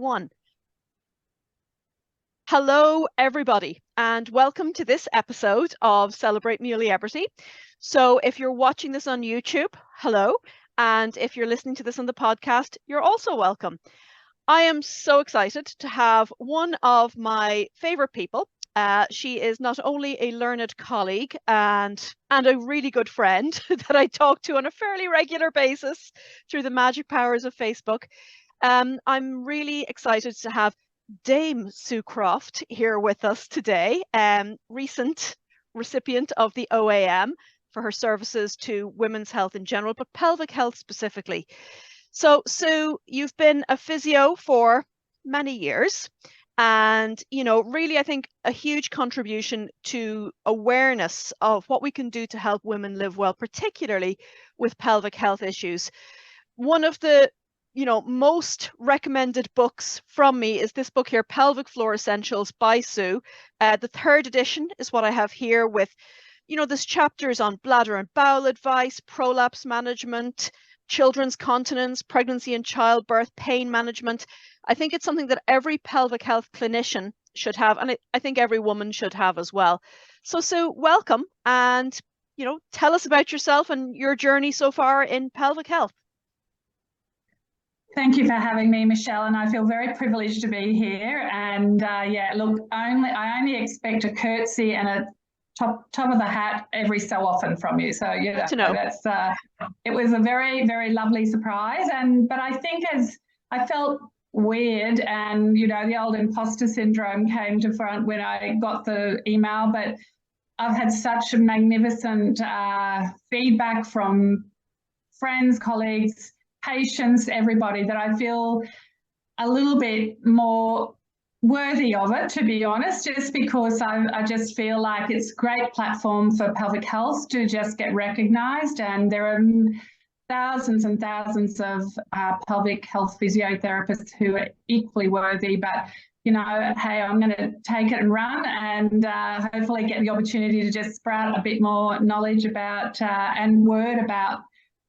one. Hello, everybody, and welcome to this episode of Celebrate Muliebrity. So if you're watching this on YouTube, hello, and if you're listening to this on the podcast, you're also welcome. I am so excited to have one of my favorite people. She is not only a learned colleague and a really good friend that I talk to on a fairly regular basis through the magic powers of Facebook. I'm really excited to have Dame Sue Croft here with us today, recent recipient of the OAM for her services to women's health in general, but pelvic health specifically. So Sue, you've been a physio for many years, and really I think a huge contribution to awareness of what we can do to help women live well, particularly with pelvic health issues. One of the most recommended books from me is this book here, Pelvic Floor Essentials by Sue. The third edition is what I have here with, there's chapters on bladder and bowel advice, prolapse management, children's continence, pregnancy and childbirth, pain management. I think it's something that every pelvic health clinician should have, and I think every woman should have as well. So Sue, welcome, and tell us about yourself and your journey so far in pelvic health. Thank you for having me, Michelle, and I feel very privileged to be here. And yeah, look, I only expect a curtsy and a top of the hat every so often from you. So that's it was a very, very lovely surprise. But I think as I felt weird, and the old imposter syndrome came to front when I got the email. But I've had such a magnificent feedback from friends, colleagues, patients, everybody, that I feel a little bit more worthy of it, to be honest, just because I just feel like it's a great platform for pelvic health to just get recognised. And there are thousands and thousands of pelvic health physiotherapists who are equally worthy. But hey, I'm going to take it and run, and hopefully get the opportunity to just sprout a bit more knowledge about and word about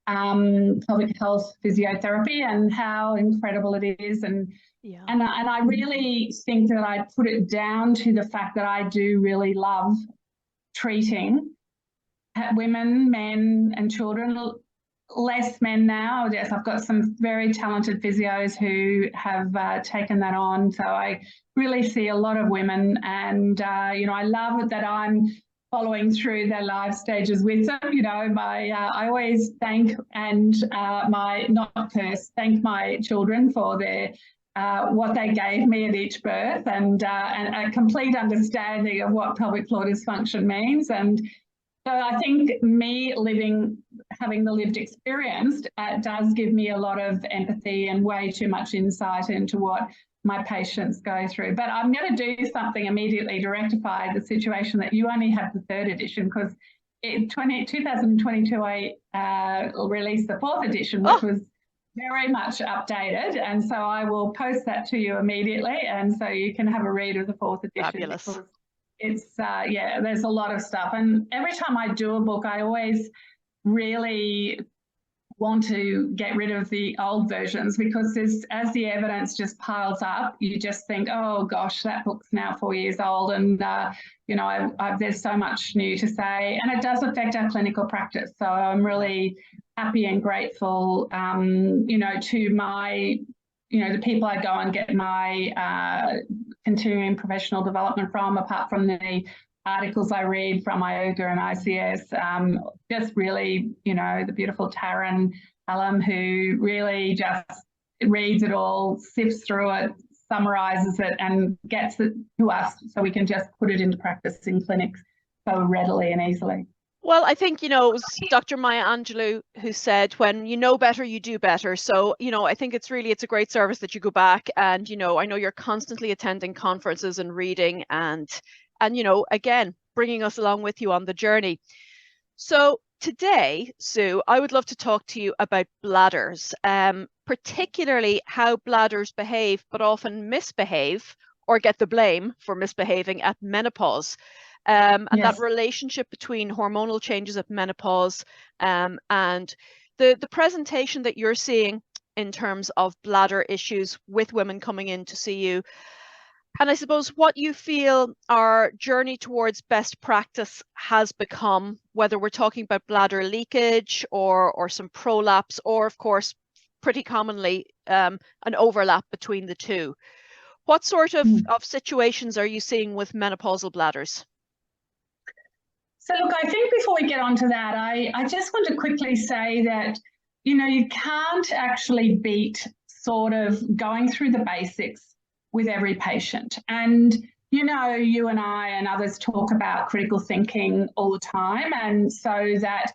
pelvic health physiotherapy and how incredible it is. And I really think that I put it down to the fact that I do really love treating women, men and children, less men now. Yes, I've got some very talented physios who have taken that on. So I really see a lot of women, and I love it that I'm following through their life stages with them. I always thank and thank my children for their what they gave me at each birth, and a complete understanding of what pelvic floor dysfunction means. And so I think having the lived experience does give me a lot of empathy and way too much insight into what my patients go through. But I'm going to do something immediately to rectify the situation that you only have the third edition, because in 2022 I released the fourth edition, which was very much updated, and so I will post that to you immediately, and so you can have a read of the fourth edition. Fabulous. It's there's a lot of stuff, and every time I do a book I always really want to get rid of the old versions, because as the evidence just piles up, you just think, oh gosh, that book's now 4 years old, and there's so much new to say, and it does affect our clinical practice. So I'm really happy and grateful to my the people I go and get my continuing professional development from, apart from the articles I read from IOGA and ICS, just really, the beautiful Taryn Hallam, who really just reads it all, sifts through it, summarises it, and gets it to us so we can just put it into practice in clinics so readily and easily. Well, I think, it was Dr. Maya Angelou who said, when you know better, you do better. So, I think it's a great service that you go back, and, I know you're constantly attending conferences and reading and again, bringing us along with you on the journey. So today, Sue, I would love to talk to you about bladders, particularly how bladders behave, but often misbehave or get the blame for misbehaving at menopause. And that relationship between hormonal changes at menopause and the presentation that you're seeing in terms of bladder issues with women coming in to see you. And I suppose what you feel our journey towards best practice has become, whether we're talking about bladder leakage or some prolapse, or of course, pretty commonly, an overlap between the two. What sort of situations are you seeing with menopausal bladders? So look, I think before we get onto that, I just want to quickly say that, you know, you can't actually beat sort of going through the basics with every patient. And, you know, you and I and others talk about critical thinking all the time. And so that,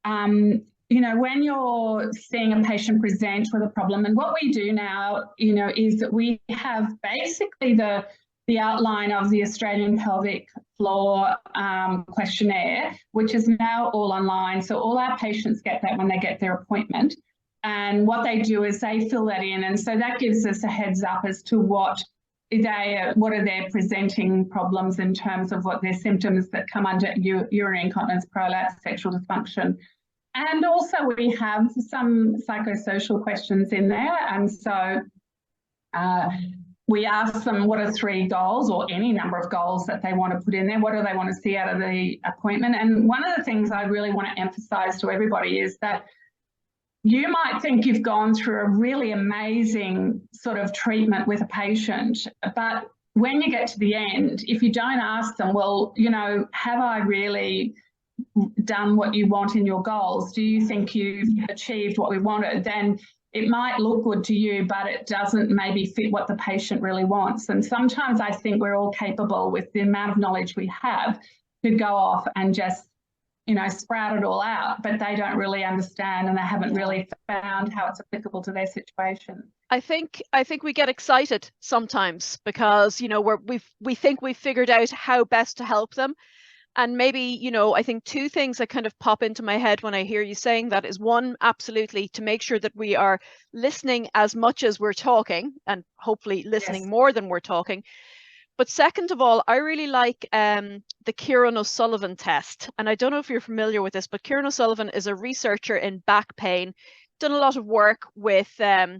you know, when you're seeing a patient present with a problem, and what we do now, you know, is that we have basically the outline of the Australian Pelvic Floor questionnaire, which is now all online. So all our patients get that when they get their appointment. And what they do is they fill that in. And so that gives us a heads up as to what are their presenting problems in terms of what their symptoms that come under urinary incontinence, prolapse, sexual dysfunction. And also we have some psychosocial questions in there. And so we ask them what are 3 goals or any number of goals that they want to put in there. What do they want to see out of the appointment? And one of the things I really want to emphasize to everybody is that you might think you've gone through a really amazing sort of treatment with a patient, but when you get to the end, if you don't ask them, well, you know, have I really done what you want in your goals? Do you think you've achieved what we wanted? Then it might look good to you, but it doesn't maybe fit what the patient really wants. And sometimes I think we're all capable, with the amount of knowledge we have, to go off and just, you know, sprout it all out, but they don't really understand and they haven't really found how it's applicable to their situation. I think we get excited sometimes because, you know, we think we've figured out how best to help them. And maybe, you know, I think 2 things that kind of pop into my head when I hear you saying that is, one, absolutely to make sure that we are listening as much as we're talking, and hopefully listening more than we're talking. But second of all, I really like the Kieran O'Sullivan test. And I don't know if you're familiar with this, but Kieran O'Sullivan is a researcher in back pain, done a lot of work with Peter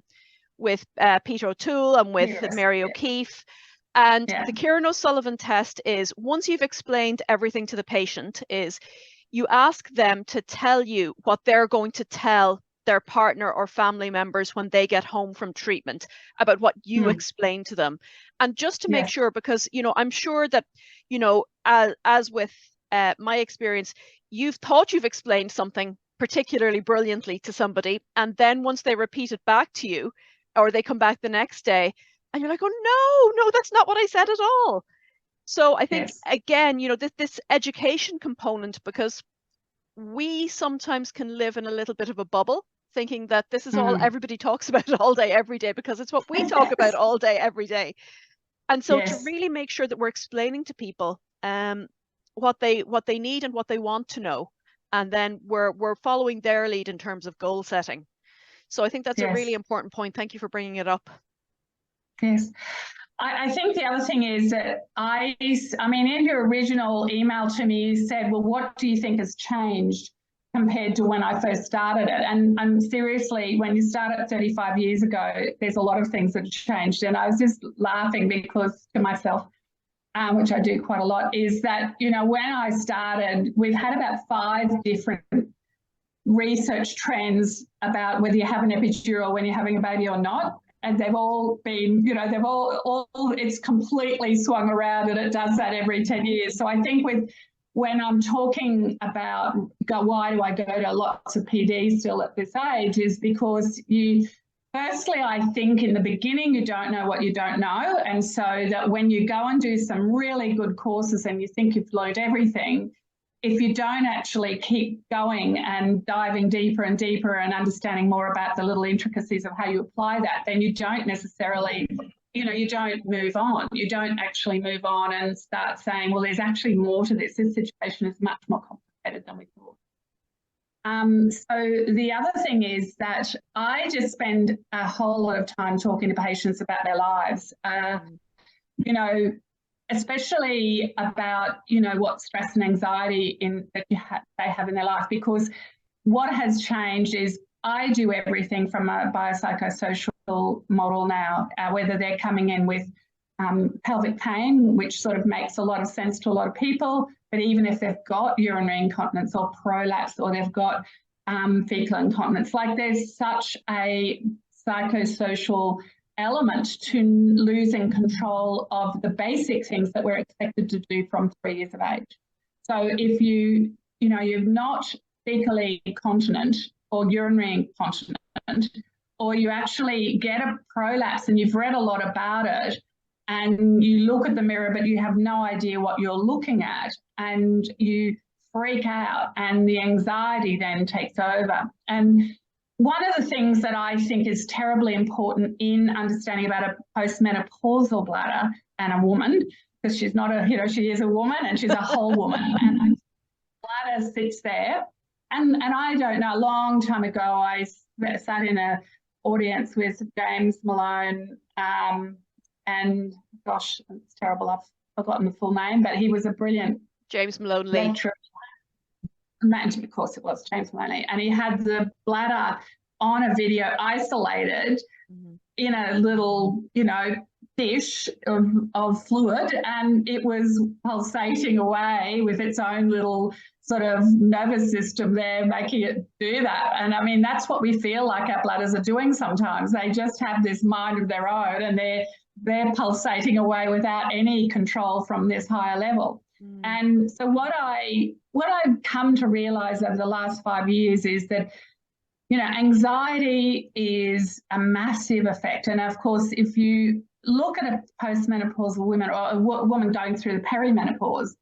O'Toole and with Mary O'Keefe. And the Kieran O'Sullivan test is, once you've explained everything to the patient, is you ask them to tell you what they're going to tell their partner or family members when they get home from treatment about what you explained to them. And just to make sure, because, you know, I'm sure that, you know, as with my experience, you've thought you've explained something particularly brilliantly to somebody, and then once they repeat it back to you, or they come back the next day, and you're like, oh, no, that's not what I said at all. So I think, again, you know, this education component, because we sometimes can live in a little bit of a bubble, thinking that this is all everybody talks about all day, every day, because it's what we talk about all day, every day. And so to really make sure that we're explaining to people what they need and what they want to know, and then we're following their lead in terms of goal setting. So I think that's a really important point. Thank you for bringing it up. Yes. I think the other thing is that I mean, in your original email to me, you said, well, what do you think has changed compared to when I first started it? And seriously, when you start it 35 years ago, there's a lot of things that have changed. And I was just laughing because to myself, which I do quite a lot, is that, you know, when I started, we've had about 5 different research trends about whether you have an epidural when you're having a baby or not. And they've all been, you know, they've all it's completely swung around, and it does that every 10 years. So I think when I'm talking about why do I go to lots of PD still at this age, is because firstly, I think in the beginning, you don't know what you don't know. And so that when you go and do some really good courses and you think you've learned everything, if you don't actually keep going and diving deeper and deeper and understanding more about the little intricacies of how you apply that, then you don't necessarily, you know, you don't move on. You don't actually move on and start saying, well, there's actually more to this. This situation is much more complicated than we thought. So the other thing is that I just spend a whole lot of time talking to patients about their lives, you know, especially about, you know, what stress and anxiety that they have in their life, because what has changed is I do everything from a biopsychosocial model now, whether they're coming in with pelvic pain, which sort of makes a lot of sense to a lot of people, but even if they've got urinary incontinence or prolapse, or they've got fecal incontinence, like there's such a psychosocial element to losing control of the basic things that we're expected to do from 3 years of age. So if you're not fecally continent or urinary incontinent, or you actually get a prolapse and you've read a lot about it, and you look at the mirror but you have no idea what you're looking at, and you freak out, and the anxiety then takes over. And one of the things that I think is terribly important in understanding about a postmenopausal bladder and a woman, because she's not she is a woman and she's a whole woman, and the bladder sits there. And I don't know, a long time ago, I sat in an audience with James Malone, and gosh, it's terrible, I've forgotten the full name, but he was a brilliant James Malone lecturer. Of course it was James Malone, and he had the bladder on a video isolated in a little, dish of fluid, and it was pulsating away with its own little sort of nervous system there, making it do that. And I mean, that's what we feel like our bladders are doing sometimes. They just have this mind of their own, and they're pulsating away without any control from this higher level. And so what I've come to realize over the last 5 years is that, anxiety is a massive effect. And of course, if you look at a postmenopausal woman or a woman going through the perimenopause,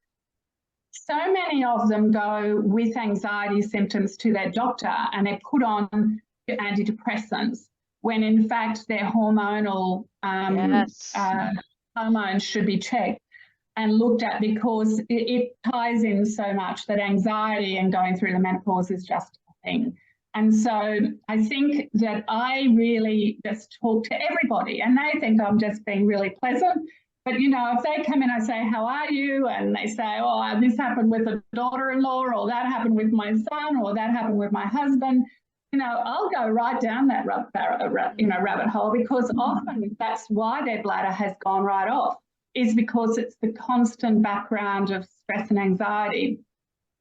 so many of them go with anxiety symptoms to their doctor and they put on antidepressants when in fact their hormonal hormones should be checked and looked at, because it ties in so much that anxiety and going through the menopause is just a thing. And so I think that I really just talk to everybody, and they think I'm just being really pleasant. But, if they come in, I say, how are you? And they say, oh, this happened with a daughter-in-law, or that happened with my son, or that happened with my husband. I'll go right down that rabbit hole, because often that's why their bladder has gone right off, is because it's the constant background of stress and anxiety,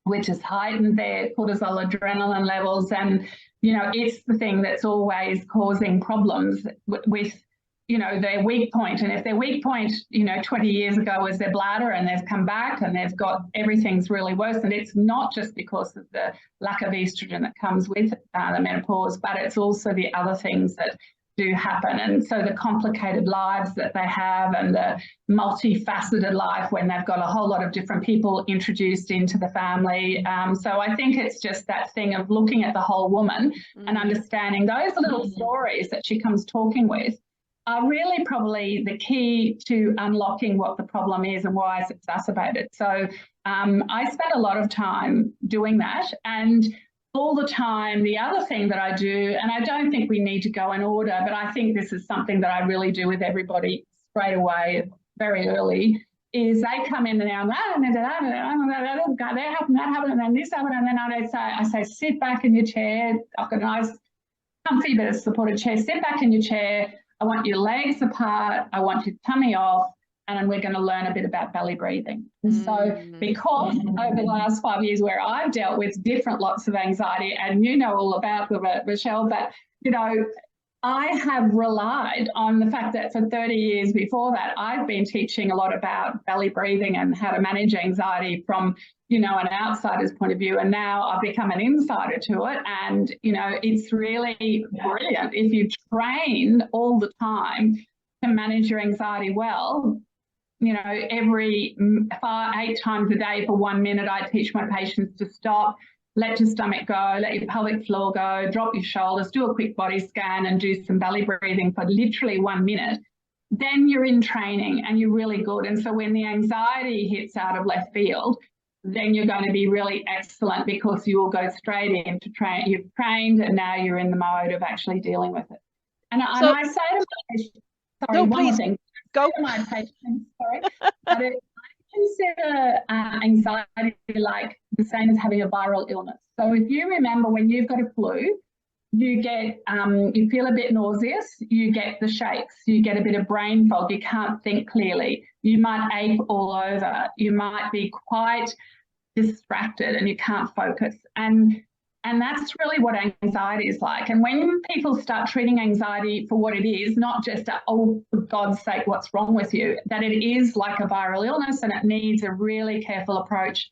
which has heightened their cortisol, adrenaline levels. And, it's the thing that's always causing problems with their weak point. And if their weak point, 20 years ago was their bladder, and they've come back and they've got everything's really worse, and it's not just because of the lack of estrogen that comes with the menopause, but it's also the other things that do happen. And so the complicated lives that they have, and the multifaceted life when they've got a whole lot of different people introduced into the family. So I think it's just that thing of looking at the whole woman and understanding those little stories that she comes talking with are really probably the key to unlocking what the problem is and why it's exacerbated. So I spent a lot of time doing that, and all the time, the other thing that I do, and I don't think we need to go in order, but I think this is something that I really do with everybody straight away, very early, is they come in now, that happened, and then this happened, and then I say, sit back in your chair. I've got a nice, comfy bit of supported chair. Sit back in your chair. I want your legs apart. I want your tummy off. And we're going to learn a bit about belly breathing. And so because over the last 5 years where I've dealt with different lots of anxiety, and all about it, Michelle, but, I have relied on the fact that for 30 years before that, I've been teaching a lot about belly breathing and how to manage anxiety from, an outsider's point of view. And now I've become an insider to it. And, it's really brilliant. If you train all the time to manage your anxiety well, every 8 times a day for 1 minute, I teach my patients to stop, let your stomach go, let your pelvic floor go, drop your shoulders, do a quick body scan and do some belly breathing for literally 1 minute. Then you're in training and you're really good. And so when the anxiety hits out of left field, then you're going to be really excellent, because you will go straight into train. You've trained and now you're in the mode of actually dealing with it. And I say to my patients, sorry, one more thing. Go. To my patients, sorry, but I consider anxiety like the same as having a viral illness. So if you remember when you've got a flu, you get, you feel a bit nauseous, you get the shakes, you get a bit of brain fog, you can't think clearly, you might ache all over, you might be quite distracted and you can't focus. And that's really what anxiety is like. And when people start treating anxiety for what it is, not just, oh, for God's sake, what's wrong with you, that it is like a viral illness and it needs a really careful approach,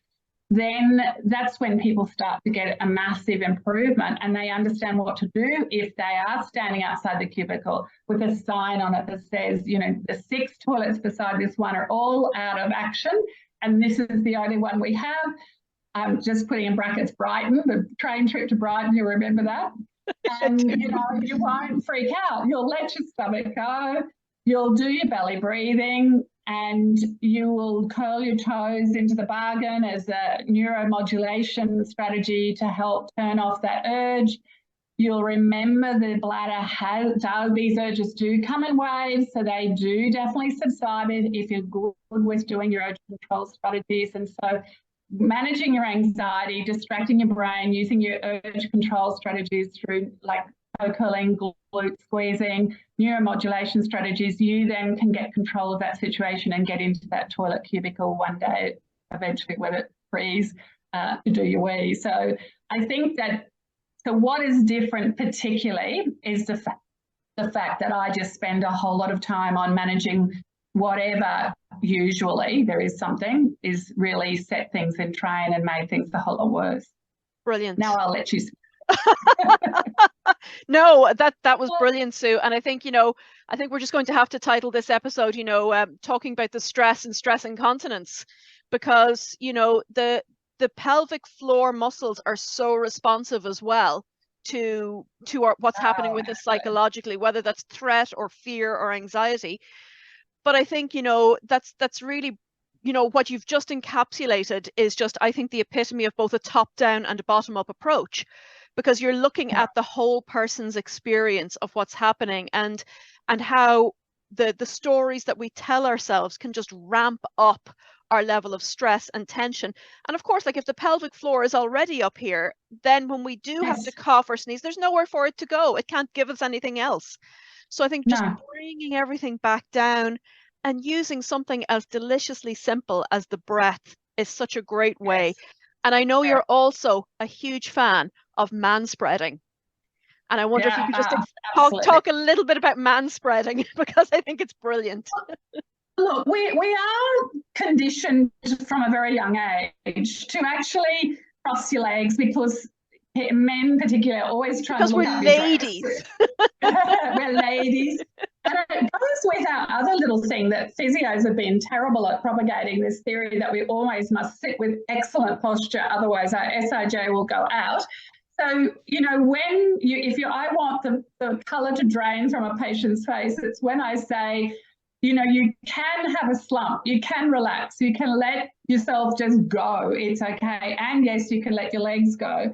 then that's when people start to get a massive improvement and they understand what to do if they are standing outside the cubicle with a sign on it that says, you know, the 6 toilets beside this one are all out of action and this is the only one we have. I'm just putting in brackets Brighton, the train trip to Brighton, you remember that? And, you know, you won't freak out. You'll let your stomach go, you'll do your belly breathing, and you will curl your toes into the bargain as a neuromodulation strategy to help turn off that urge. You'll remember the bladder these urges do come in waves, so they do definitely subside if you're good with doing your urge control strategies. And so managing your anxiety, distracting your brain, using your urge control strategies through like toe curling, glute squeezing, neuromodulation strategies, you then can get control of that situation and get into that toilet cubicle one day, eventually when it frees, to do your wee. So I think that, so what is different particularly is the fact that I just spend a whole lot of time on managing whatever usually there is something, is really set things in train and made things a whole lot worse. Brilliant. Now I'll let you speak. No, that was brilliant, Sue. And I think, you know, I think we're just going to have to title this episode, you know, talking about the stress and stress incontinence, because, you know, the pelvic floor muscles are so responsive as well to what's happening with us psychologically, whether that's threat or fear or anxiety. But I think, you know, that's really, you know, what you've just encapsulated is just, I think, the epitome of both a top-down and a bottom-up approach, because you're looking at the whole person's experience of what's happening and how the stories that we tell ourselves can just ramp up our level of stress and tension. And of course, like if the pelvic floor is already up here, then when we do have to cough or sneeze, there's nowhere for it to go. It can't give us anything else. So I think just bringing everything back down and using something as deliciously simple as the breath is such a great way. And I know you're also a huge fan of manspreading. And I wonder if you could just talk a little bit about manspreading, because I think it's brilliant. Look, we are conditioned from a very young age to actually cross your legs, because men particularly are always trying to look up your ladies. We're ladies. And it goes with our other little thing that physios have been terrible at propagating, this theory that we always must sit with excellent posture, otherwise our SIJ will go out. So, you know, when I want the colour to drain from a patient's face, it's when I say, you know, you can have a slump, you can relax, you can let yourself just go, it's okay. And yes, you can let your legs go.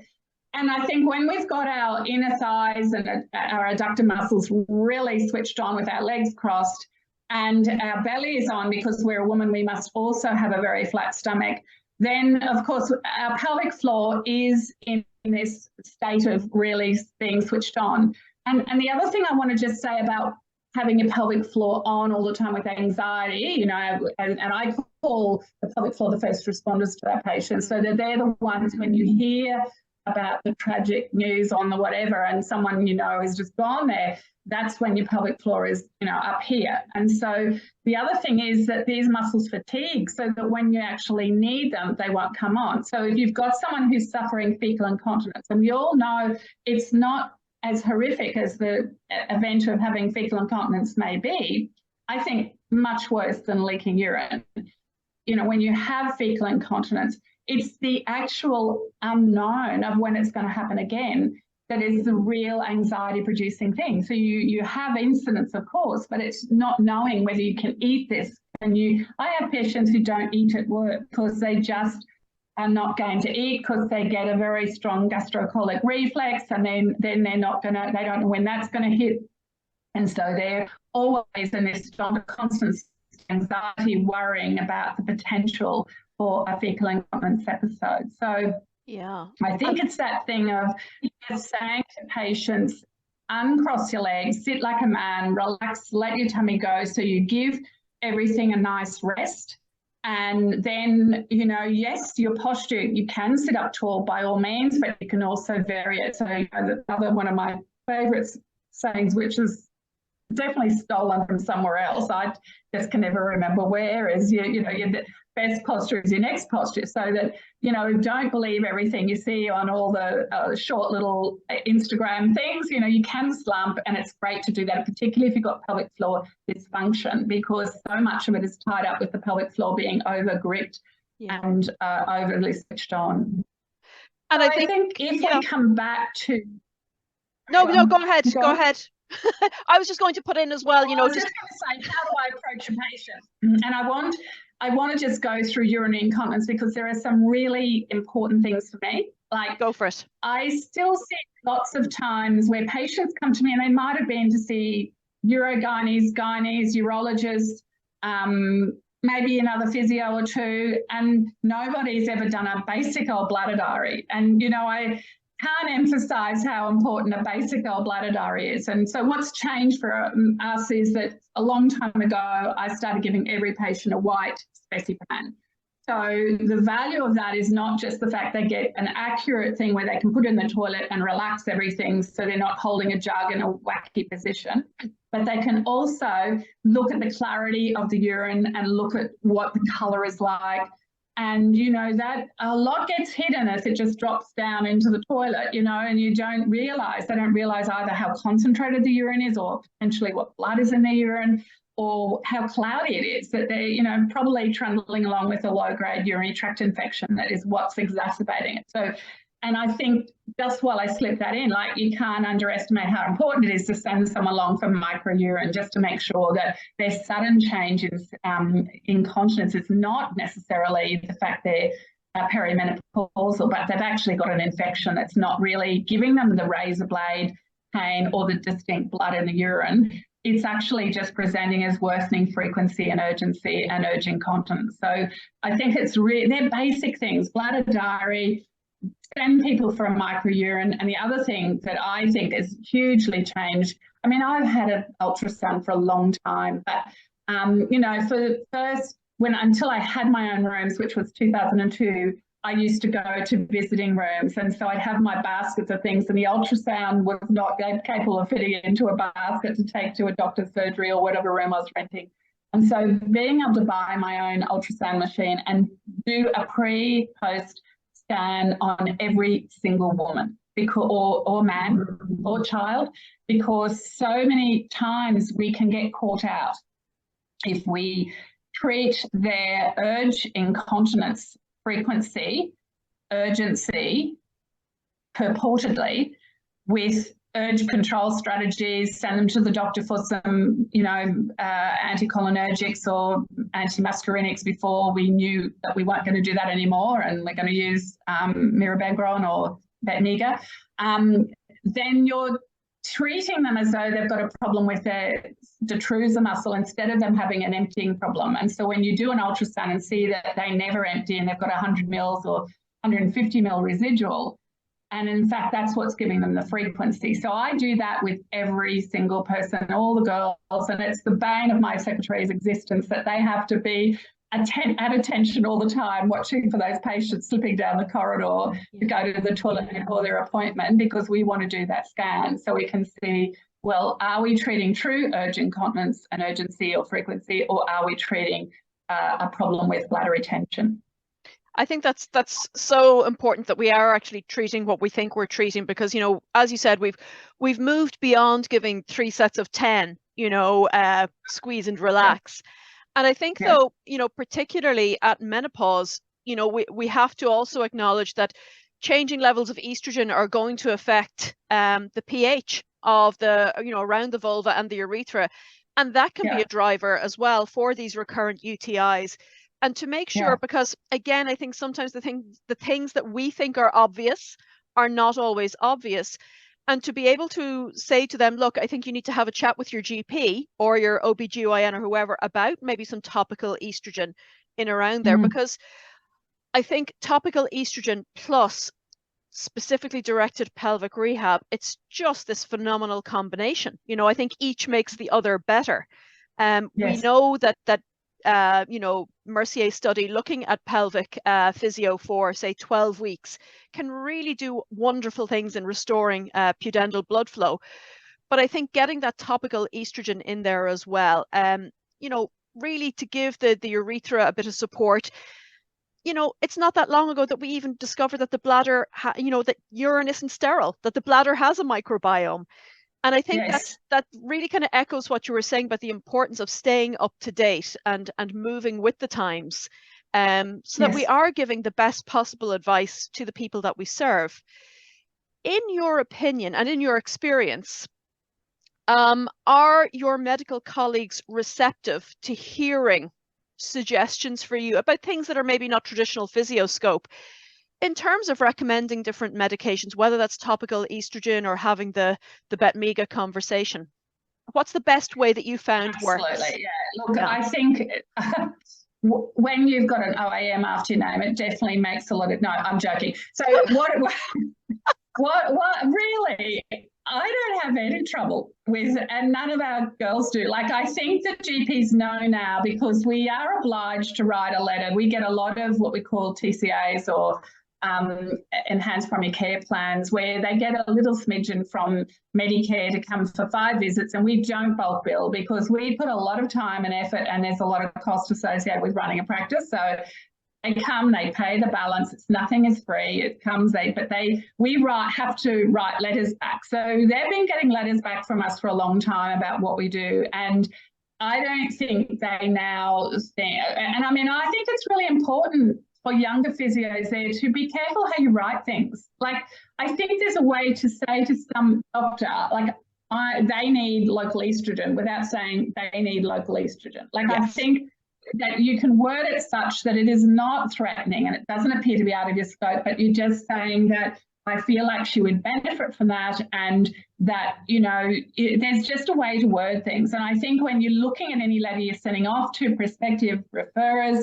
And I think when we've got our inner thighs and our adductor muscles really switched on with our legs crossed and our belly is on, because we're a woman, we must also have a very flat stomach, then of course our pelvic floor is in this state of really being switched on. And the other thing I want to just say about having your pelvic floor on all the time with anxiety, you know, and I call the pelvic floor the first responders to our patients, so that they're the ones when you hear about the tragic news on the whatever and someone you know has just gone there, that's when your pelvic floor is, you know, up here. And so the other thing is that these muscles fatigue, so that when you actually need them, they won't come on. So if you've got someone who's suffering fecal incontinence, and we all know it's not as horrific as the event of having fecal incontinence may be, I think much worse than leaking urine. You know, when you have fecal incontinence, it's the actual unknown of when it's going to happen again that is the real anxiety-producing thing. So you have incidents, of course, but it's not knowing whether you can eat this. And I have patients who don't eat at work because they just are not going to eat, because they get a very strong gastrocolic reflex, and then they're not going to, they don't know when that's going to hit. And so they're always in this constant anxiety, worrying about the potential for a fecal incontinence episode. So Yeah. I think it's that thing of just saying to patients, uncross your legs, sit like a man, relax, let your tummy go. So you give everything a nice rest. And then, you know, yes, your posture, you can sit up tall by all means, but you can also vary it. So, you know, the other one of my favorite sayings, which is definitely stolen from somewhere else, I just can never remember where, is you know, your best posture is your next posture. So that, you know, don't believe everything you see on all the short little Instagram things. You know, you can slump, and it's great to do that, particularly if you've got pelvic floor dysfunction, because so much of it is tied up with the pelvic floor being over gripped and overly switched on. And so I think if we come back to no, go ahead. Go ahead. I was just going to put in as well, you know, I was just going to say, how do I approach a patient? And I want to just go through urinary incontinence, because there are some really important things for me. Like, go for it. I still see lots of times where patients come to me and they might have been to see urogynys, urologists, maybe another physio or two, and nobody's ever done a basic old bladder diary. And, you know, I can't emphasize how important a basic old bladder diary is. And so what's changed for us is that a long time ago, I started giving every patient a white specimen. So the value of that is not just the fact they get an accurate thing where they can put it in the toilet and relax everything so they're not holding a jug in a wacky position, but they can also look at the clarity of the urine and look at what the colour is like. And, you know, that a lot gets hidden as it just drops down into the toilet, you know, and you don't realise, they don't realise either how concentrated the urine is, or potentially what blood is in their urine, or how cloudy it is, that they're, you know, probably trundling along with a low-grade urinary tract infection that is what's exacerbating it. So, and I think just while I slip that in, like, you can't underestimate how important it is to send someone along for microurine, just to make sure that their sudden change in incontinence is not necessarily the fact they're perimenopausal, but they've actually got an infection that's not really giving them the razor blade pain or the distinct blood in the urine. It's actually just presenting as worsening frequency and urgency and urge incontinence. So I think it's they're basic things: bladder diary, send people for a microurine. And the other thing that I think has hugely changed, I mean, I've had an ultrasound for a long time, but, you know, for the first, until I had my own rooms, which was 2002, I used to go to visiting rooms. And so I'd have my baskets of things, and the ultrasound was not capable of fitting into a basket to take to a doctor's surgery or whatever room I was renting. And so being able to buy my own ultrasound machine and do a pre-post scan on every single woman, because, or man or child, because so many times we can get caught out if we treat their urge incontinence frequency, urgency, purportedly, with urge control strategies, send them to the doctor for some, you know, anticholinergics or antimuscarinics before we knew that we weren't going to do that anymore, and we're going to use mirabegron or Betniga. Then you're treating them as though they've got a problem with their detrusor muscle instead of them having an emptying problem. And so when you do an ultrasound and see that they never empty and they've got 100 mils or 150 mil residual, and in fact, that's what's giving them the frequency. So I do that with every single person, all the girls, and it's the bane of my secretary's existence that they have to be at attention all the time, watching for those patients slipping down the corridor to go to the toilet before their appointment, because we want to do that scan so we can see, well, are we treating true urge incontinence and urgency or frequency, or are we treating a problem with bladder retention? I think that's so important that we are actually treating what we think we're treating, because, you know, as you said, we've moved beyond giving 3 sets of 10, you know, squeeze and relax. Yeah. And I think, though, you know, particularly at menopause, you know, we have to also acknowledge that changing levels of estrogen are going to affect the pH of the, you know, around the vulva and the urethra. And that can be a driver as well for these recurrent UTIs. And to make sure, because again, I think sometimes the things that we think are obvious are not always obvious. And to be able to say to them, look, I think you need to have a chat with your GP or your OBGYN or whoever about maybe some topical estrogen in around there, because I think topical estrogen plus specifically directed pelvic rehab, it's just this phenomenal combination. You know, I think each makes the other better. Yes. We know that you know, Mercier study looking at pelvic physio for, say, 12 weeks can really do wonderful things in restoring pudendal blood flow. But I think getting that topical estrogen in there as well, you know, really to give the urethra a bit of support. You know, it's not that long ago that we even discovered that the bladder, you know, that urine isn't sterile, that the bladder has a microbiome. And I think that really kind of echoes what you were saying about the importance of staying up to date and moving with the times, so that we are giving the best possible advice to the people that we serve. In your opinion and in your experience, are your medical colleagues receptive to hearing suggestions for you about things that are maybe not traditional physioscope in terms of recommending different medications, whether that's topical estrogen or having the Betmega conversation? What's the best way that you found works? Absolutely, yeah. Look, I think when you've got an OAM after your name, it definitely makes a lot of, no, I'm joking. So what really, I don't have any trouble with, and none of our girls do. Like, I think the GPs know now, because we are obliged to write a letter. We get a lot of what we call TCAs, or enhanced primary care plans, where they get a little smidgen from Medicare to come for 5 visits, and we don't bulk bill because we put a lot of time and effort, and there's a lot of cost associated with running a practice. So they come, they pay the balance. It's nothing is free. It comes, we have to write letters back. So they've been getting letters back from us for a long time about what we do, and I don't think they now think. And I mean, I think it's really important for younger physios there to be careful how you write things. Like, I think there's a way to say to some doctor, like, they need local estrogen, without saying they need local estrogen. Like, I think that you can word it such that it is not threatening and it doesn't appear to be out of your scope, but you're just saying that I feel like she would benefit from that, and that, you know, there's just a way to word things. And I think when you're looking at any letter you're sending off to prospective referrers,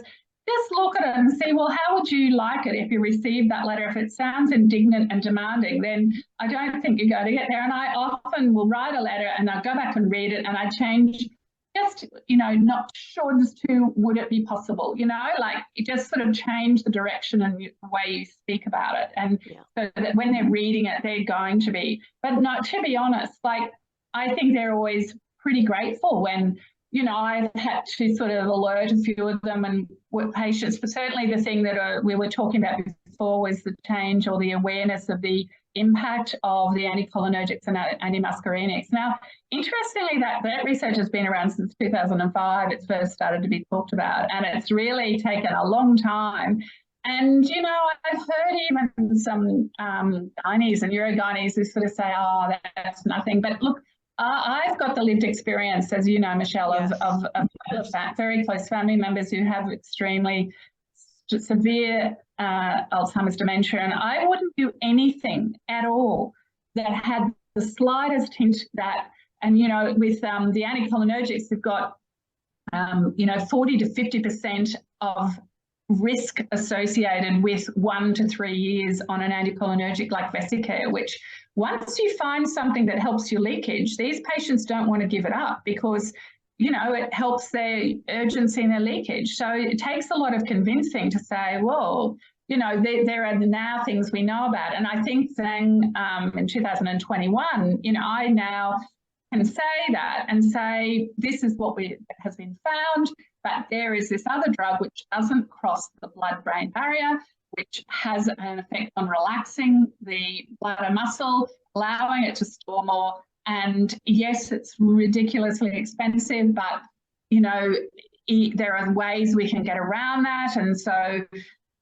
just look at it and see, well, how would you like it if you received that letter? If it sounds indignant and demanding, then I don't think you're going to get there. And I often will write a letter and I'll go back and read it, and I change just, you know, not shoulds to would it be possible, you know, like you just sort of change the direction and the way you speak about it. And so that when they're reading it, they're going to be, but not, to be honest, like, I think they're always pretty grateful when, you know, I've had to sort of alert a few of them and with patients. But certainly the thing that we were talking about before was the change or the awareness of the impact of the anticholinergics and antimuscarinics. Now, interestingly, that research has been around since 2005. It's first started to be talked about, and it's really taken a long time. And, you know, I've heard even some gynaes and urogynaes who sort of say, oh, that's nothing. But look, I've got the lived experience, as you know, Michelle, of very close family members who have extremely severe Alzheimer's dementia, and I wouldn't do anything at all that had the slightest hint that, and, you know, with the anticholinergics, they've got, you know, 40 to 50% of risk associated with 1 to 3 years on an anticholinergic like Vesicare, which once you find something that helps your leakage, these patients don't want to give it up because, you know, it helps their urgency and their leakage. So it takes a lot of convincing to say, well, you know, there are now things we know about. And I think saying in 2021, you know, I now can say that and say, this is what has been found, but there is this other drug which doesn't cross the blood-brain barrier, which has an effect on relaxing the bladder muscle, allowing it to store more. And yes, it's ridiculously expensive, but, you know, there are ways we can get around that. And so,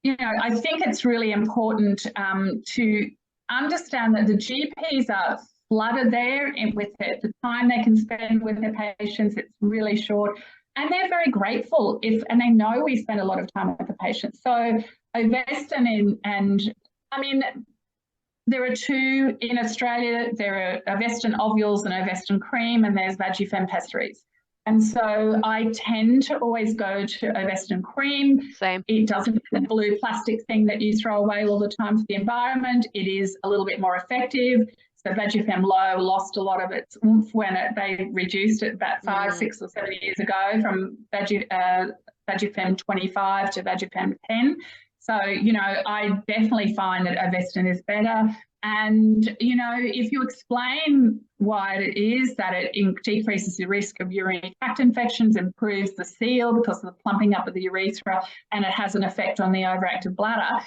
you know, I think it's really important to understand that the GPs are flooded there with it. The time they can spend with their patients, it's really short. And they're very grateful and they know we spend a lot of time with the patients. So Ovestin and I mean, there are two in Australia. There are Ovestin ovules and Ovestin cream, and there's Vagifem pessaries. And so I tend to always go to Ovestin cream. Same. It doesn't have the blue plastic thing that you throw away all the time for the environment. It is a little bit more effective. So Vagifem Low lost a lot of its oomph when they reduced it about 5, 6 or 7 years ago from Vagifem 25 to Vagifem 10. So, I definitely find that Ovestin is better. And, if you explain why it is that it decreases the risk of urinary tract infections, improves the seal because of the plumping up of the urethra, and it has an effect on the overactive bladder,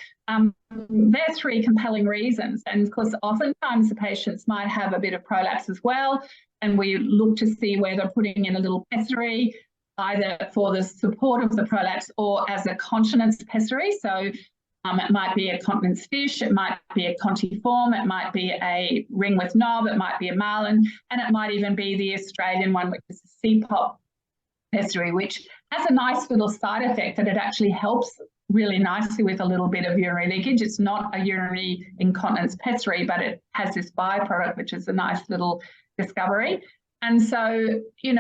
there are 3 compelling reasons. And of course, oftentimes the patients might have a bit of prolapse as well. And we look to see whether putting in a little pessary, either for the support of the prolapse or as a continence pessary. So it might be a continence fish, it might be a contiform, it might be a ring with knob, it might be a marlin, and it might even be the Australian one, which is a CPOP pessary, which has a nice little side effect that it actually helps really nicely with a little bit of urinary leakage. It's not a urinary incontinence pessary, but it has this byproduct, which is a nice little discovery. And so, we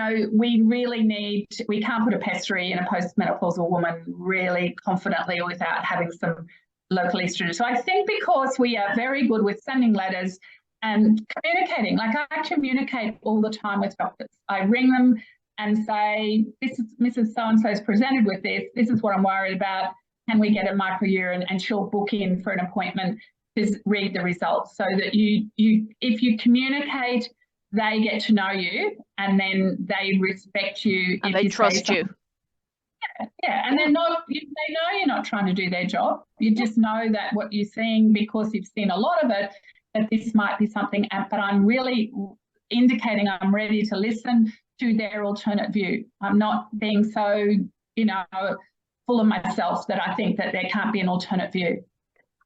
can't put a pessary in a postmenopausal woman really confidently without having some local estrogen. So I think because we are very good with sending letters and communicating, like I communicate all the time with doctors. I ring them and say, this is Mrs. So-and-so's presented with this. This is what I'm worried about. Can we get a microurine? And she'll book in for an appointment to read the results so that if you communicate, they get to know you, and then they respect you. And they trust you. Yeah. And they know you're not trying to do their job. You just know that what you're seeing, because you've seen a lot of it, that this might be something, but I'm really indicating I'm ready to listen to their alternate view. I'm not being so, full of myself that I think that there can't be an alternate view.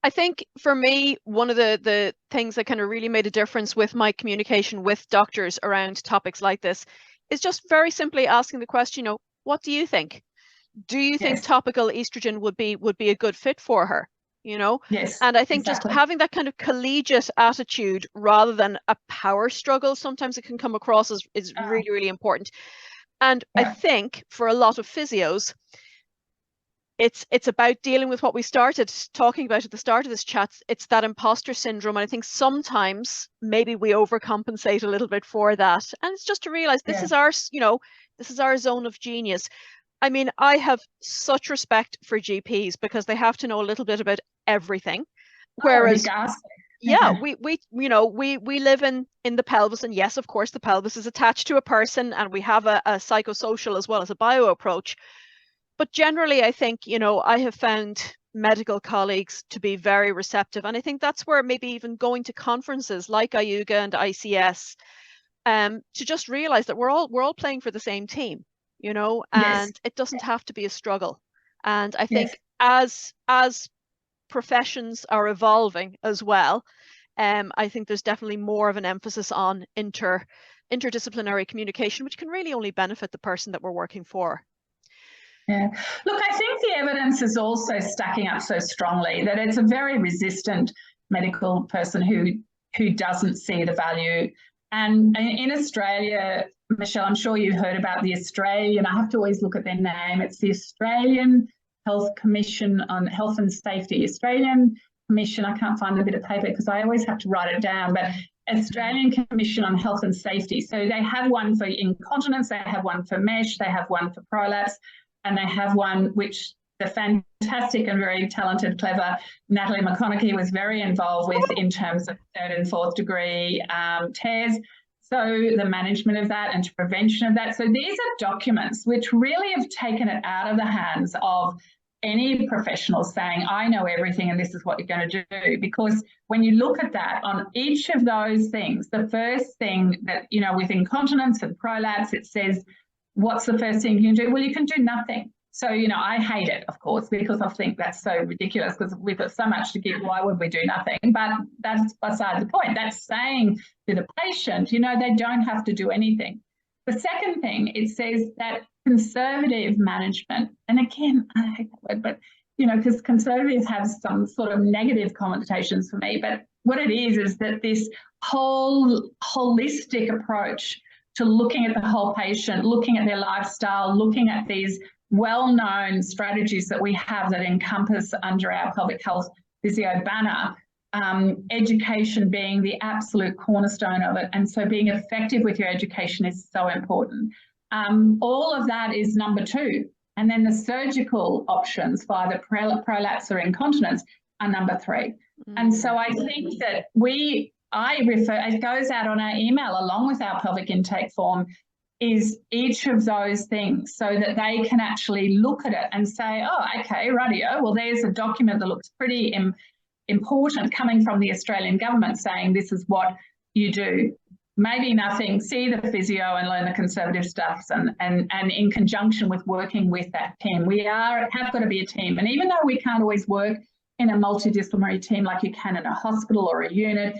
I think for me, one of the things that kind of really made a difference with my communication with doctors around topics like this is just very simply asking the question, what do you think? Do you think topical estrogen would be a good fit for her? Yes. And I think just having that kind of collegiate attitude rather than a power struggle, sometimes it can come across as is really, really important. And I think for a lot of physios, it's about dealing with what we started talking about at the start of this chat. It's that imposter syndrome. And I think sometimes maybe we overcompensate a little bit for that. And it's just to realize this is our zone of genius. I mean, I have such respect for GPs because they have to know a little bit about everything. Whereas, we live in the pelvis, and yes, of course, the pelvis is attached to a person, and we have a psychosocial as well as a bio approach. But generally, I think, I have found medical colleagues to be very receptive. And I think that's where maybe even going to conferences like IUGA and ICS, to just realize that we're all playing for the same team, and it doesn't have to be a struggle. And I think as professions are evolving as well, I think there's definitely more of an emphasis on interdisciplinary communication, which can really only benefit the person that we're working for. Yeah. Look, I think the evidence is also stacking up so strongly that it's a very resistant medical person who doesn't see the value. And in Australia, Michelle, I'm sure you've heard about the Australian, I have to always look at their name, it's the Australian Health Commission on Health and Safety. Australian Commission, I can't find a bit of paper because I always have to write it down, but Australian Commission on Health and Safety. So they have one for incontinence, they have one for mesh, they have one for prolapse, and they have one which the fantastic and very talented, clever Natalie McConaughey was very involved with in terms of 3rd and 4th degree tears. So the management of that and prevention of that. So these are documents which really have taken it out of the hands of any professional saying, I know everything and this is what you're going to do. Because when you look at that on each of those things, the first thing that, with incontinence and prolapse, it says, what's the first thing you can do? Well, you can do nothing. So, I hate it, of course, because I think that's so ridiculous because we've got so much to give. Why would we do nothing? But that's beside the point. That's saying to the patient, they don't have to do anything. The second thing, it says that conservative management, and again, I hate that word, but, because conservative has some sort of negative connotations for me, but what it is that this whole holistic approach to looking at the whole patient, looking at their lifestyle, looking at these well-known strategies that we have that encompass under our pelvic health physio banner, education being the absolute cornerstone of it. And so being effective with your education is so important. All of that is number 2. And then the surgical options via the prolapse or incontinence are number 3. And so I think that it goes out on our email along with our pelvic intake form, is each of those things so that they can actually look at it and say, oh, okay, rightio, well, there's a document that looks pretty important coming from the Australian government saying this is what you do. Maybe nothing, see the physio and learn the conservative stuff, and in conjunction with working with that team. We have got to be a team. And even though we can't always work in a multidisciplinary team like you can in a hospital or a unit,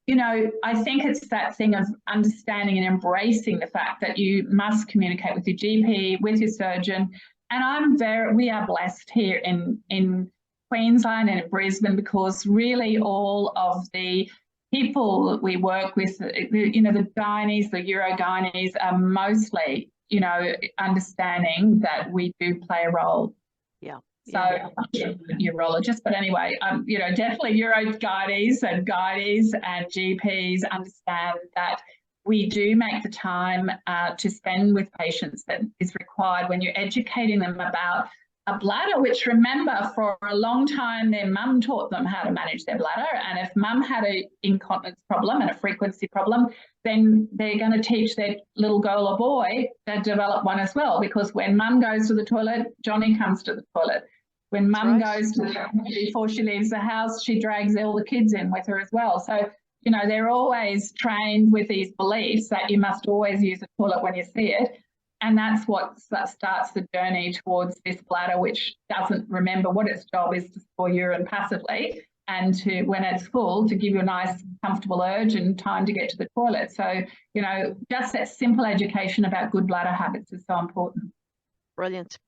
you know, I think it's that thing of understanding and embracing the fact that you must communicate with your GP, with your surgeon. And we are blessed here in Queensland and in Brisbane, because really all of the people that we work with, you know, the gynaes, the urogynaes are mostly, you know, understanding that we do play a role. Yeah. So urologists, but anyway, you know, definitely urogynaes and gynaes and GPs understand that we do make the time to spend with patients that is required when you're educating them about a bladder, which, remember, for a long time their mum taught them how to manage their bladder, and if mum had an incontinence problem and a frequency problem, then they're going to teach their little girl or boy to develop one as well, because when mum goes to the toilet, Johnny comes to the toilet. When mum goes to the toilet before she leaves the house, she drags all the kids in with her as well. So, you know, they're always trained with these beliefs that you must always use a toilet when you see it. And that's what starts the journey towards this bladder, which doesn't remember what its job is to store urine passively, and to, when it's full, to give you a nice comfortable urge and time to get to the toilet. So, you know, just that simple education about good bladder habits is so important. Brilliant.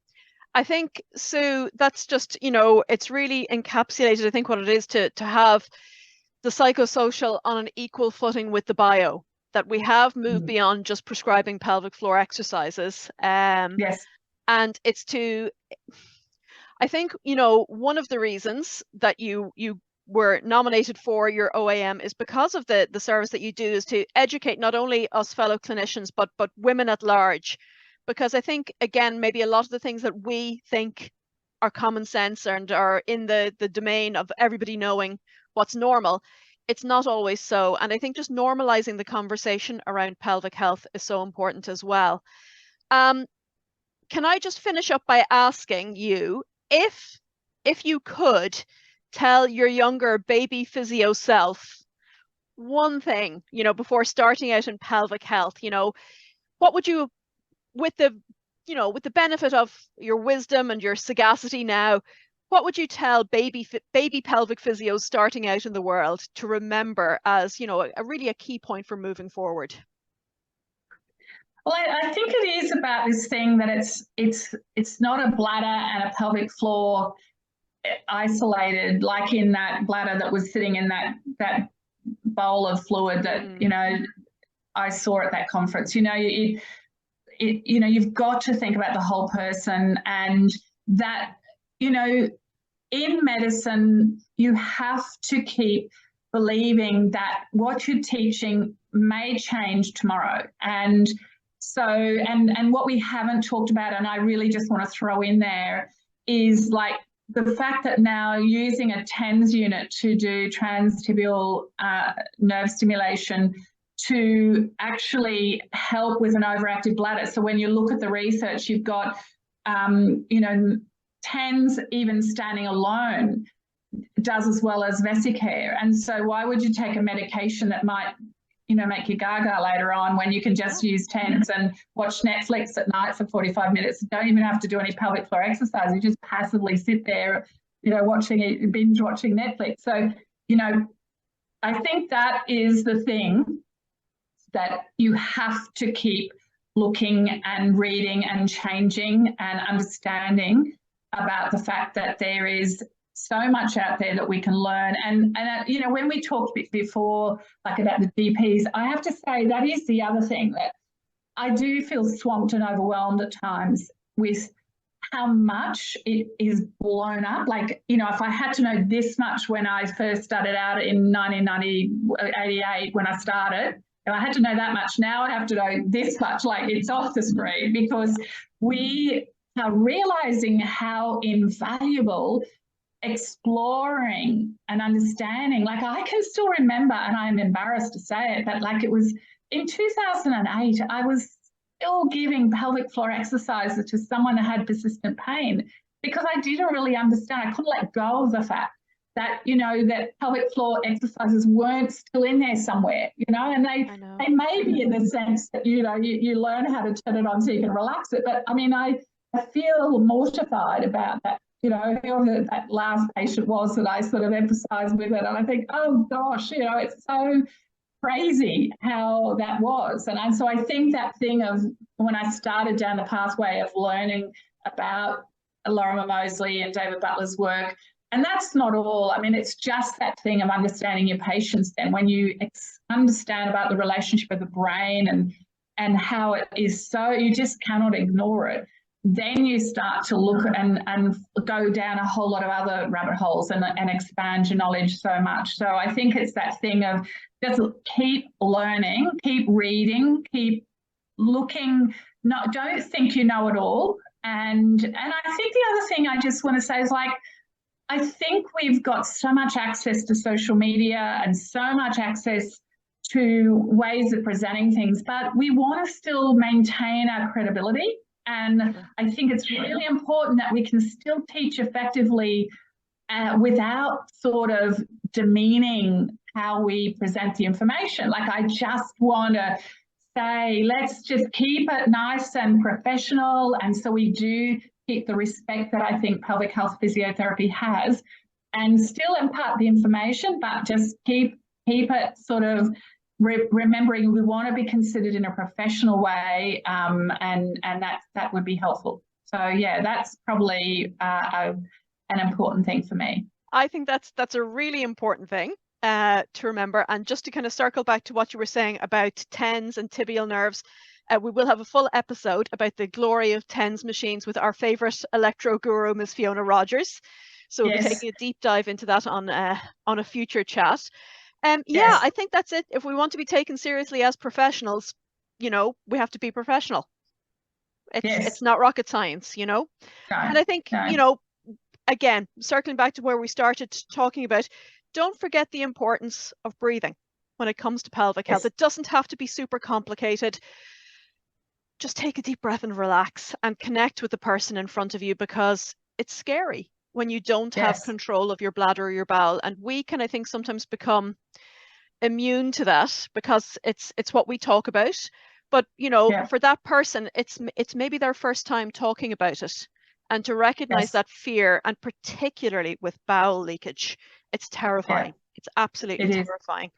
I think, Sue, that's just, you know, it's really encapsulated, I think, what it is to have the psychosocial on an equal footing with the bio, that we have moved beyond just prescribing pelvic floor exercises. Yes. And it's to, I think, you know, one of the reasons that you were nominated for your OAM is because of the service that you do, is to educate not only us fellow clinicians, but women at large. Because I think, again, maybe a lot of the things that we think are common sense and are in the domain of everybody knowing what's normal, it's not always so. And I think just normalizing the conversation around pelvic health is so important as well. Can I just finish up by asking you, if you could tell your younger baby physio self one thing, you know, before starting out in pelvic health, you know, what would you, with the benefit of your wisdom and your sagacity now, what would you tell baby pelvic physios starting out in the world to remember as, you know, a key point for moving forward? Well, I think it is about this thing that it's not a bladder and a pelvic floor isolated, like in that bladder that was sitting in that bowl of fluid that, you know, I saw at that conference. You know, you know, you've got to think about the whole person, and that, you know, in medicine, you have to keep believing that what you're teaching may change tomorrow. And so, and what we haven't talked about, and I really just want to throw in there, is like the fact that now using a TENS unit to do transtibial nerve stimulation to actually help with an overactive bladder. So when you look at the research, you've got, you know, TENS even standing alone does as well as Vesicare. And so why would you take a medication that might, you know, make you gaga later on when you can just use TENS and watch Netflix at night for 45 minutes? Don't even have to do any pelvic floor exercise. You just passively sit there, you know, binge watching Netflix. So, you know, I think that is the thing that you have to keep looking and reading and changing and understanding about the fact that there is so much out there that we can learn. And you know, when we talked before, like about the GPs, I have to say that is the other thing, that I do feel swamped and overwhelmed at times with how much it is blown up. Like, you know, if I had to know this much when I first started out in 1988, when I started, if I had to know that much, now I have to know this much, like it's off the screen, because we are realizing how invaluable exploring and understanding, like I can still remember, and I'm embarrassed to say it, but like it was in 2008, I was still giving pelvic floor exercises to someone that had persistent pain because I didn't really understand. I couldn't let go of the fact that, you know, that pelvic floor exercises weren't still in there somewhere, you know, and they may be in the sense that, you know, you learn how to turn it on so you can relax it. But I mean, I feel mortified about that, you know, whoever that last patient was that I sort of emphasized with it. And I think, oh gosh, you know, it's so crazy how that was. And so I think that thing of when I started down the pathway of learning about Lorimer Moseley and David Butler's work, and that's not all. I mean, it's just that thing of understanding your patients. Then when you understand about the relationship of the brain and how it is, so you just cannot ignore it. Then you start to look and go down a whole lot of other rabbit holes and expand your knowledge so much. So I think it's that thing of just keep learning, keep reading, keep looking. Don't think you know it all. And I think the other thing I just want to say is, like, I think we've got so much access to social media and so much access to ways of presenting things, but we want to still maintain our credibility. And I think it's really important that we can still teach effectively without sort of demeaning how we present the information. Like, I just want to say, let's just keep it nice and professional. And so we do keep the respect that I think pelvic health physiotherapy has, and still impart the information, but just keep it sort of remembering we want to be considered in a professional way, and that would be helpful. So yeah, that's probably an important thing for me. I think that's a really important thing to remember. And just to kind of circle back to what you were saying about TENS and tibial nerves, we will have a full episode about the glory of TENS machines with our favorite electro guru, Ms. Fiona Rogers. So we'll be taking a deep dive into that on a future chat. Yeah, I think that's it. If we want to be taken seriously as professionals, you know, we have to be professional. It's not rocket science, you know. No, and I think, you know, again, circling back to where we started talking about, don't forget the importance of breathing when it comes to pelvic health. It doesn't have to be super complicated. Just take a deep breath and relax and connect with the person in front of you, because it's scary when you don't have control of your bladder or your bowel. And we can, I think, sometimes become immune to that because it's what we talk about. But, you know, for that person, it's maybe their first time talking about it. And to recognize that fear, and particularly with bowel leakage, it's terrifying. It's absolutely terrifying.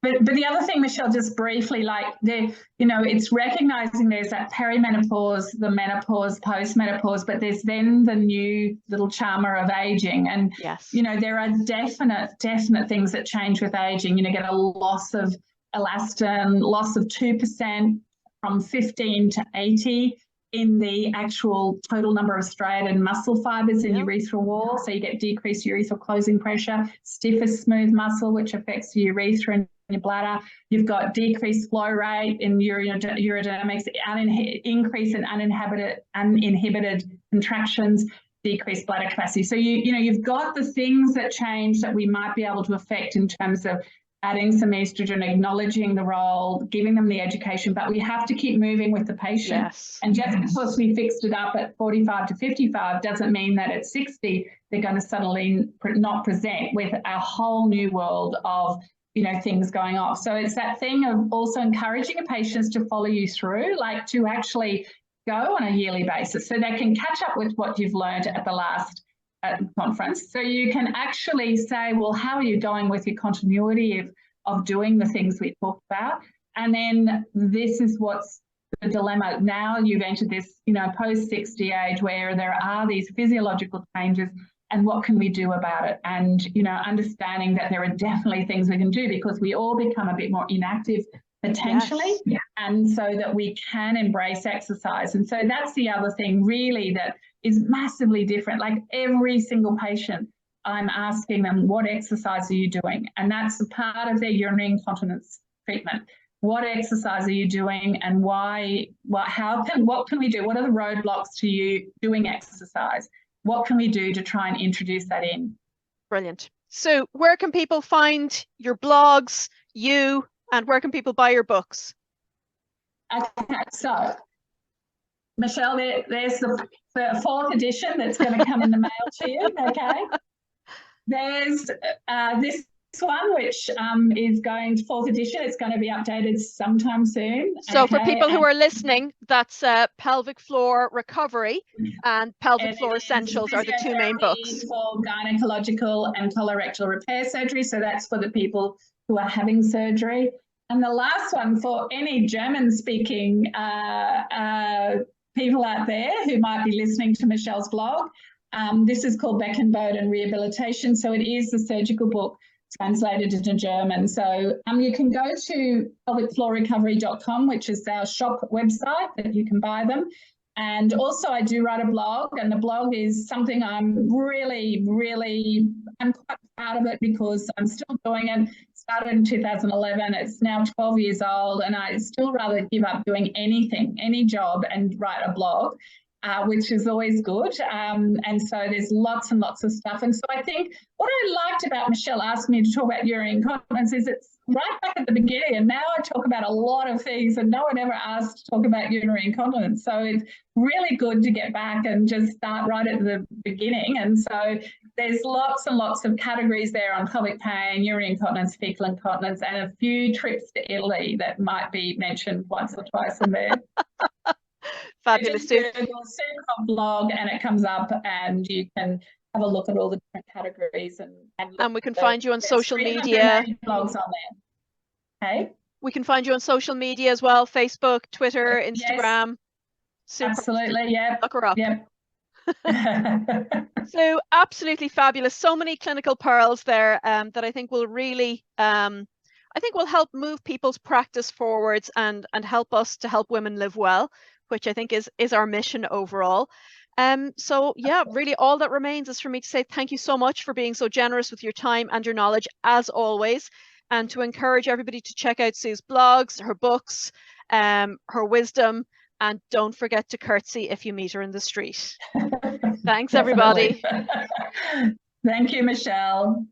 But the other thing, Michelle, just briefly, like it's recognizing there's that perimenopause, the menopause, post-menopause, but there's then the new little charmer of aging. And, you know, there are definite things that change with aging. You know, get a loss of elastin, loss of 2% from 15 to 80 in the actual total number of striated muscle fibers in urethral wall. So you get decreased urethral closing pressure, stiffer smooth muscle, which affects the urethra and your bladder. You've got decreased flow rate in urodynamics, increase in uninhibited contractions, decreased bladder capacity. So you've got the things that change that we might be able to affect in terms of adding some estrogen, acknowledging the role, giving them the education, but we have to keep moving with the patient. And just because we fixed it up at 45 to 55 doesn't mean that at 60 they're going to suddenly not present with a whole new world of things going off. So it's that thing of also encouraging your patients to follow you through, like to actually go on a yearly basis so they can catch up with what you've learned at the last conference. So you can actually say, well, how are you going with your continuity of doing the things we talked about? And then this is what's the dilemma. Now you've entered this, post 60 age where there are these physiological changes, and what can we do about it? And, understanding that there are definitely things we can do because we all become a bit more inactive, potentially, and so that we can embrace exercise. And so that's the other thing really that is massively different. Like every single patient, I'm asking them, what exercise are you doing? And that's a part of their urinary incontinence treatment. What exercise are you doing, and why? What can we do? What are the roadblocks to you doing exercise? What can we do to try and introduce that in? Brilliant. So where can people find your blogs, and where can people buy your books? Okay, so Michelle, there's the 4th edition that's going to come in the mail to you. Okay, there's this one, which is going to 4th edition. It's going to be updated sometime soon. So for people who are listening, that's Pelvic Floor Recovery and Pelvic Floor Essentials are the 2 main books. For gynecological and colorectal repair surgery. So that's for the people who are having surgery. And the last one for any German-speaking people out there who might be listening to Michelle's blog. This is called Beckenboden Rehabilitation. So it is the surgical book translated into German. So you can go to pelvicfloorrecovery.com, which is our shop website that you can buy them. And also I do write a blog, and the blog is something I'm I'm quite proud of it because I'm still doing it. Started in 2011. It's now 12 years old, and I still rather give up doing any job and write a blog, which is always good. And so there's lots and lots of stuff. And so I think what I liked about Michelle asking me to talk about urinary incontinence is it's right back at the beginning, and now I talk about a lot of things and no one ever asked to talk about urinary incontinence. So it's really good to get back and just start right at the beginning. And so there's lots and lots of categories there on pelvic pain, urinary incontinence, fecal incontinence, and a few trips to Italy that might be mentioned once or twice in there. Fabulous. Google Sue Croft blog and it comes up, and you can have a look at all the different categories. And we can find you on social media. Blogs on there. Okay. We can find you on social media as well: Facebook, Twitter, Instagram. Yes, absolutely. Yeah. Look her up. Yep. So absolutely fabulous. So many clinical pearls there that I think will really will help move people's practice forwards and help us to help women live well, which I think is our mission overall. So yeah, really all that remains is for me to say thank you so much for being so generous with your time and your knowledge as always, and to encourage everybody to check out Sue's blogs, her books, her wisdom, and don't forget to curtsy if you meet her in the street. Thanks, everybody. Thank you, Michelle.